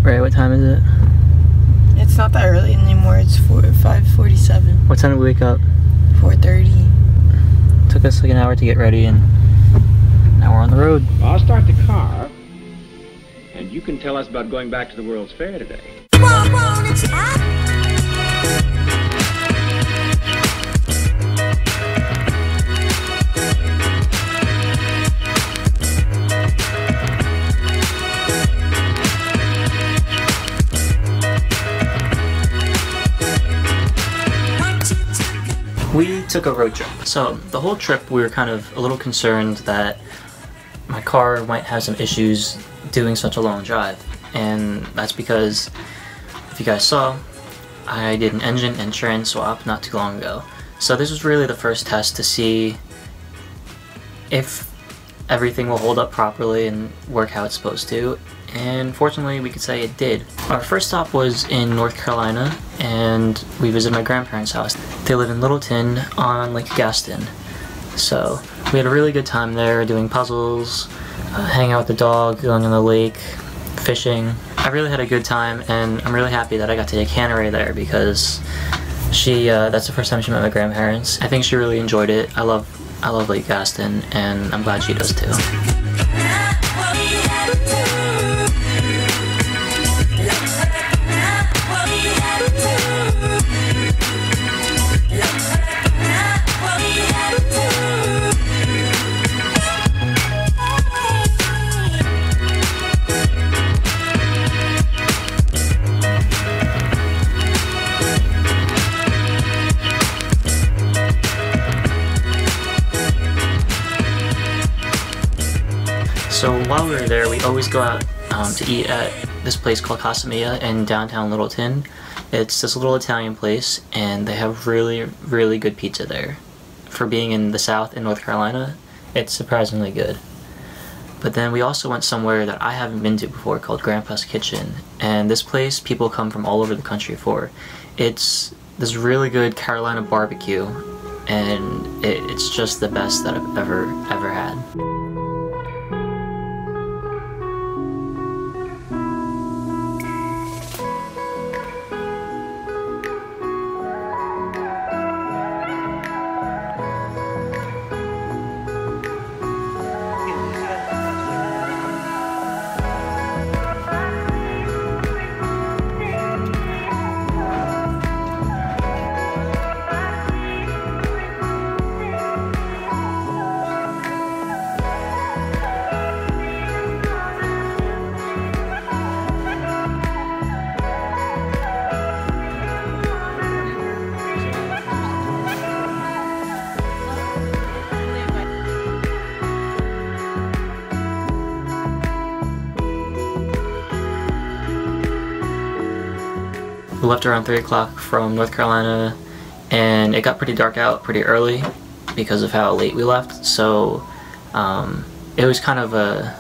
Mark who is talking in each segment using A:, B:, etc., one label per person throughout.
A: Right, what time is it?
B: It's not that early anymore. It's 5:47.
A: What time did we wake up?
B: 4:30.
A: Took us like an hour to get ready, and now we're on the road.
C: I'll start the car, and you can tell us about going back to the World's Fair today.
A: We took a road trip. So the whole trip we were kind of a little concerned that my car might have some issues doing such a long drive. And that's because, if you guys saw, I did an engine and trans swap not too long ago. So this was really the first test to see if everything will hold up properly and work how it's supposed to. And fortunately we could say it did. Our first stop was in North Carolina, and we visited my grandparents' house. They live in Littleton on Lake Gaston. So we had a really good time there doing puzzles, hanging out with the dog, going on the lake, fishing. I really had a good time, and I'm really happy that I got to take Hannah there because that's the first time she met my grandparents. I think she really enjoyed it. I love Lake Gaston, and I'm glad she does too. So while we were there, we always go out to eat at this place called Casa Mia in downtown Littleton. It's this little Italian place, and they have really, really good pizza there. For being in the South in North Carolina, it's surprisingly good. But then we also went somewhere that I haven't been to before called Grandpa's Kitchen. And this place, people come from all over the country for. It's this really good Carolina barbecue, and it's just the best that I've ever had. We left around 3 o'clock from North Carolina, and it got pretty dark out pretty early because of how late we left, so it was kind of an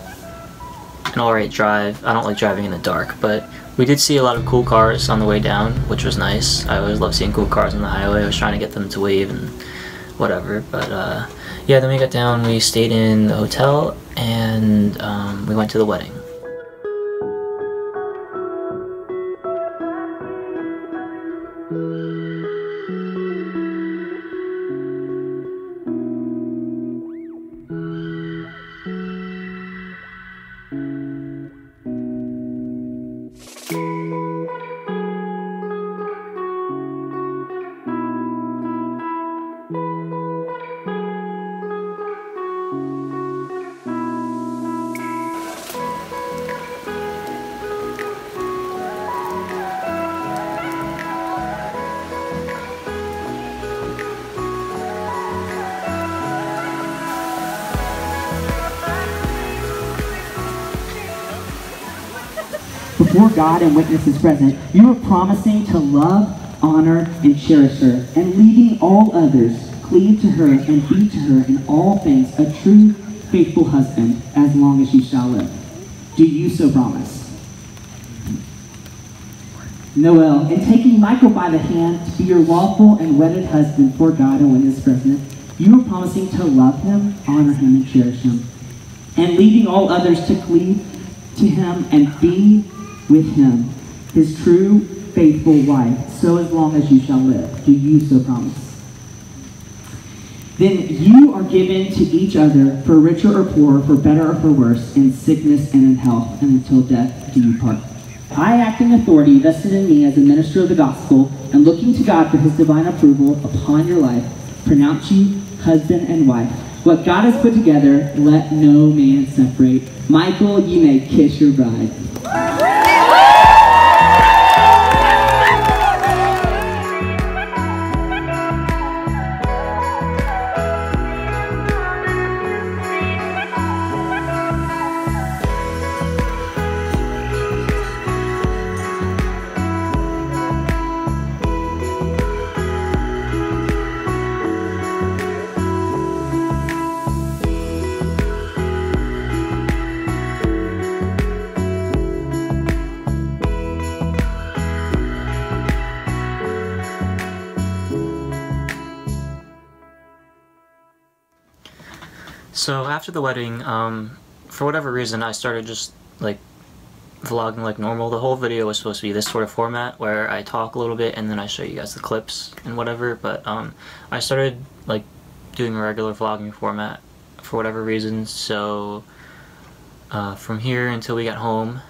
A: alright drive. I don't like driving in the dark, but we did see a lot of cool cars on the way down, which was nice. I always love seeing cool cars on the highway. I was trying to get them to wave and whatever, but yeah, then we got down, we stayed in the hotel, and we went to the wedding.
D: Before God and witnesses present, you are promising to love, honor, and cherish her, and leaving all others, cleave to her and be to her in all things a true, faithful husband, as long as you shall live. Do you so promise? Noel, in taking Michael by the hand to be your lawful and wedded husband for God and witnesses present, you are promising to love him, honor him, and cherish him, and leaving all others to cleave to him and be with him, his true, faithful wife, so as long as you shall live. Do you so promise? Then you are given to each other, for richer or poorer, for better or for worse, in sickness and in health, and until death do you part. I, acting authority vested in me as a minister of the gospel, and looking to God for his divine approval upon your life, pronounce you husband and wife. What God has put together, let no man separate. Michael, you may kiss your bride.
A: So after the wedding, for whatever reason, I started just like vlogging like normal. The whole video was supposed to be this sort of format where I talk a little bit and then I show you guys the clips and whatever, but I started like doing a regular vlogging format for whatever reason. So from here until we got home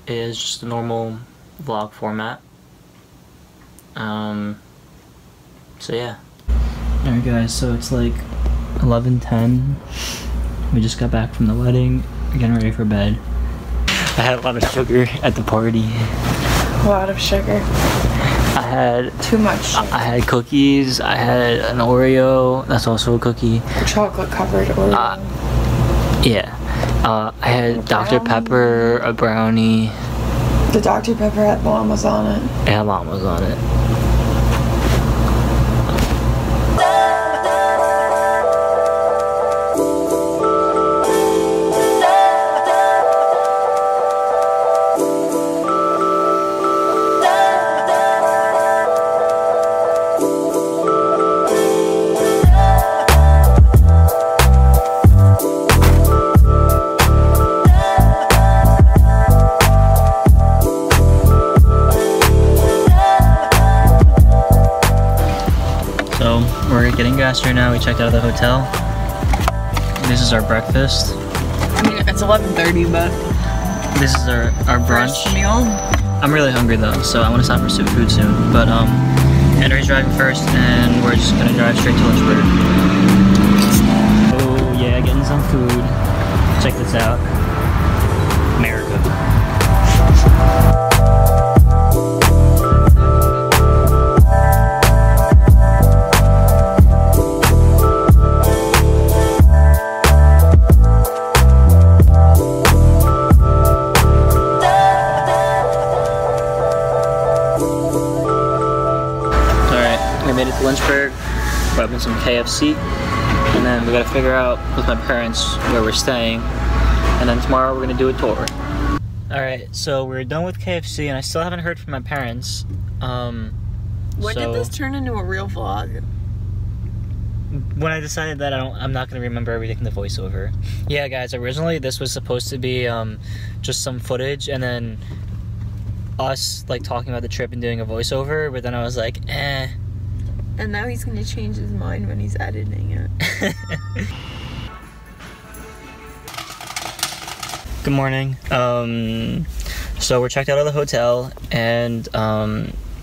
A: is just a normal vlog format. So yeah. Alright guys, so it's like 11:10. We just got back from the wedding. We're getting ready for bed. I had a lot of sugar at the party.
B: A lot of sugar.
A: I had
B: too much sugar.
A: I had cookies. I had an Oreo. That's also a cookie.
B: Chocolate covered Oreo.
A: Yeah. I had Dr. Pepper, a brownie.
B: The Dr. Pepper had llamas on it.
A: It had llamas on it. We're getting gas right now. We checked out of the hotel. This is our breakfast.
B: I mean, it's 11:30, but
A: this is our brunch
B: meal.
A: I'm really hungry though, so I want to stop for some food soon. But Henry's driving first, and we're just gonna drive straight to Lynchburg. Oh yeah, getting some food. Check this out, America. Made it to Lynchburg, we're having some KFC, and then we gotta figure out with my parents where we're staying, and then tomorrow we're gonna do a tour. Alright, so we're done with KFC, and I still haven't heard from my parents.
B: When did this turn into a real vlog?
A: When I decided that I'm not gonna remember everything in the voiceover. Yeah guys, originally this was supposed to be just some footage, and then us like talking about the trip and doing a voiceover, but then I was like, eh.
B: And now he's gonna change his mind when he's editing it.
A: Good morning. So we're checked out of the hotel, and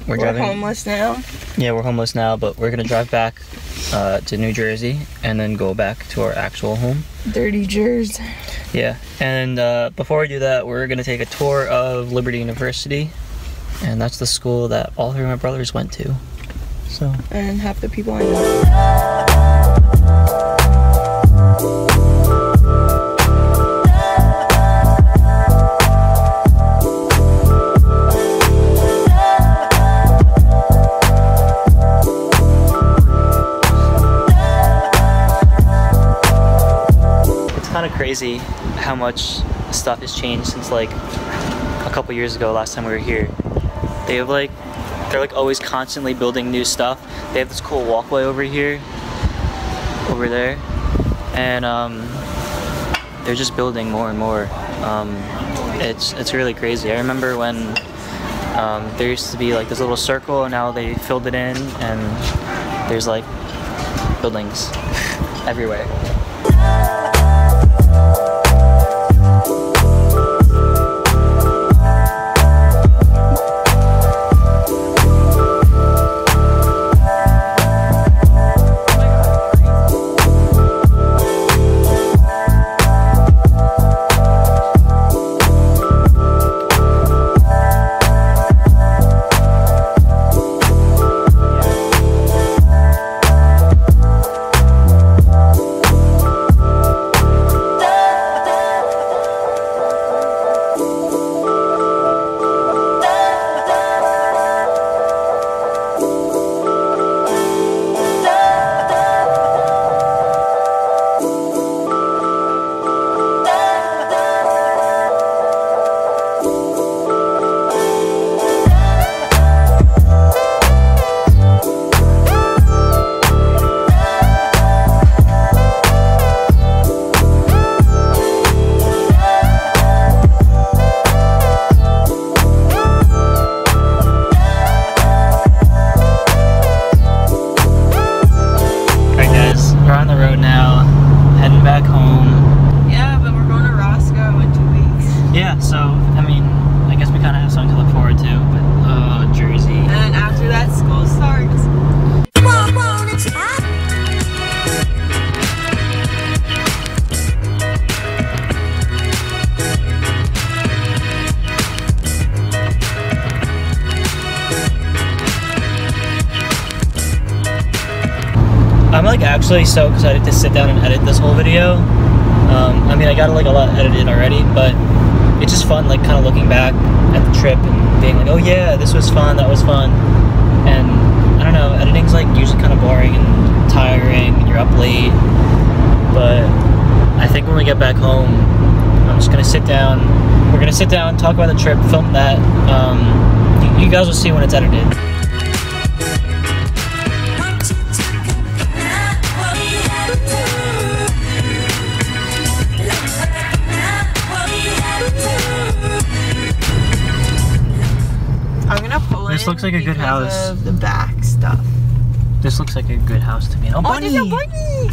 A: we're driving.
B: Homeless now?
A: Yeah, we're homeless now, but we're gonna drive back to New Jersey and then go back to our actual home.
B: Dirty Jersey.
A: Yeah, and before we do that, we're gonna take a tour of Liberty University, and that's the school that all three of my brothers went to. So.
B: And half the people I know.
A: It's kind of crazy how much stuff has changed since like a couple years ago, last time we were here. They're like always constantly building new stuff. They have this cool walkway over here, over there, and they're just building more and more. It's really crazy. I remember when there used to be like this little circle, and now they filled it in, and there's like buildings everywhere. I'm like actually so excited to sit down and edit this whole video. I mean, I got like a lot edited already, but it's just fun, like kind of looking back at the trip and being like, oh yeah, this was fun, that was fun. And I don't know, editing's like usually kind of boring and tiring, and you're up late. But I think when we get back home, I'm just gonna sit down. We're gonna sit down, talk about the trip, film that. You guys will see when it's edited. This looks like a good house.
B: Of the back stuff.
A: This looks like a good house to me. Oh, bunny!
B: There's a bunny!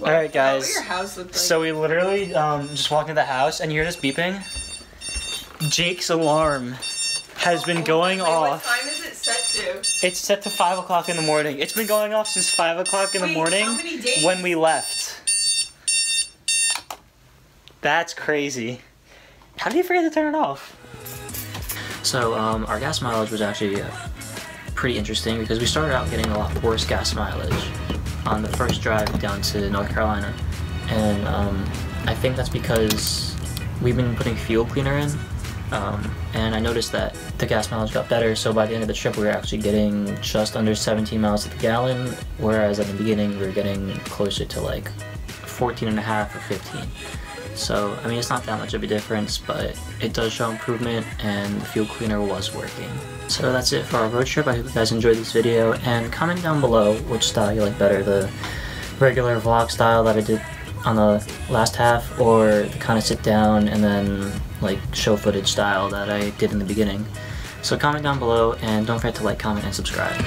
A: All right, guys.
B: What your house look like?
A: So we literally just walked into the house, and you hear this beeping. Jake's alarm has been going off.
B: What time is it set to?
A: It's set to 5 o'clock in the morning. It's been going off since 5 o'clock in the morning
B: how many days?
A: when we left. That's crazy. How did you forget to turn it off? So our gas mileage was actually pretty interesting because we started out getting a lot worse gas mileage on the first drive down to North Carolina, and I think that's because we've been putting fuel cleaner in, and I noticed that the gas mileage got better, so by the end of the trip we were actually getting just under 17 miles to the gallon, whereas at the beginning we were getting closer to like 14 and a half or 15. So, I mean, it's not that much of a difference, but it does show improvement, and the fuel cleaner was working. So that's it for our road trip. I hope you guys enjoyed this video, and comment down below which style you like better, the regular vlog style that I did on the last half, or the kind of sit down and then like show footage style that I did in the beginning. So comment down below, and don't forget to like, comment, and subscribe.